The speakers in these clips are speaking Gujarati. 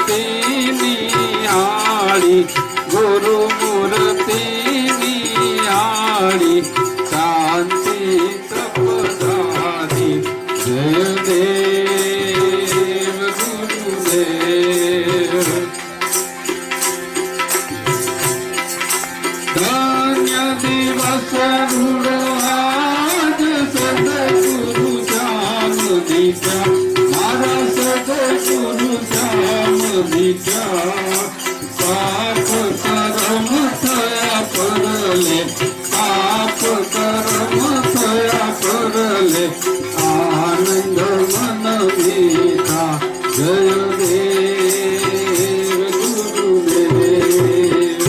મૂર્તિ નિહાળી ગુરુ મૂર્તિ નિહાળી શાંતિ તપધારી જય દેવ ગુરુદેવ ધન્ય દિવસ રૂડો આજ સદગુરુ શ્યામ દીઠા મારા સદગુરુ શ્યામ દીઠા પાપ કર્મ થયા પરલે પાપ કર્મ થયા પરલે આનંદ મન મીઠા જય દેવ ગુરુદેવ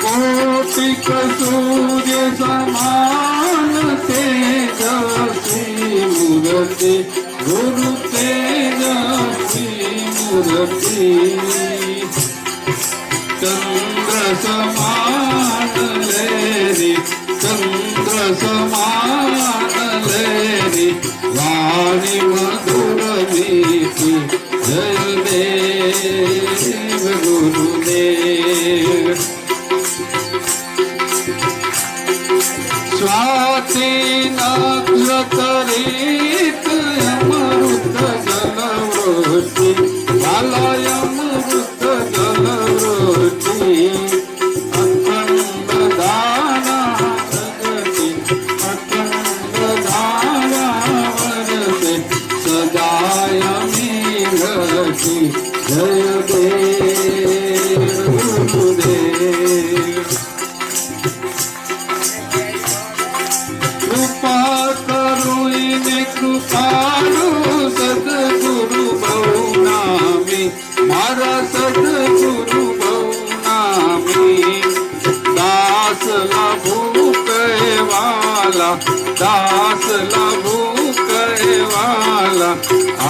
કોટિક સૂર્ય સમાન તેજસ્વી મૂર્તિ ગુરુ તેજસ્વી મૂર્તિ ચંદ્ર સમાન લેરી ચંદ્ર સમાન લેરી વાણી મધુર મીઠી જય દેવ ગુરુદેવ સ્વાતિ નક્ષત્રિત અમૃત જલવૃષ્ટિ બાલય અમૃત જલવૃષ્ટિ અખંડ ધારા જગતિ અખંડ ધારા વરસે સદાય મેઘતિ જય દેવ ગુરુદેવ કૃપા કરુઈને કૃપાળુ સદગુરુ બહુ નામી મારા સદગુરુ બહુ નામી દાસ લભુ કહેવાલા દાસ લભુ કહેવાલા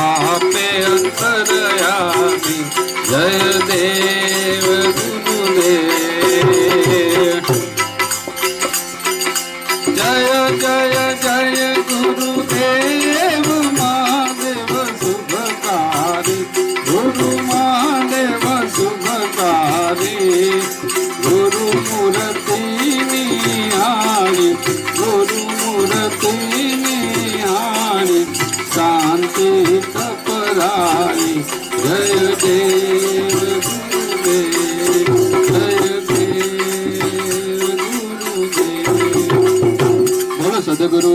આપે અંતરયામી જય દેવ ગુરુદેવ જય જય જય ગુરુદેવ મહાદેવ શુભકારી ગુરુ મહાદેવ શુભકારી ગુરુ મૂર્તિ નિહાળી ગુરુ મૂર્તિ નિહાળી શાંતિ તપરાળી જય દેવ ગુરુદેવ જય દેવ ગુરુદેવ સદગુરુ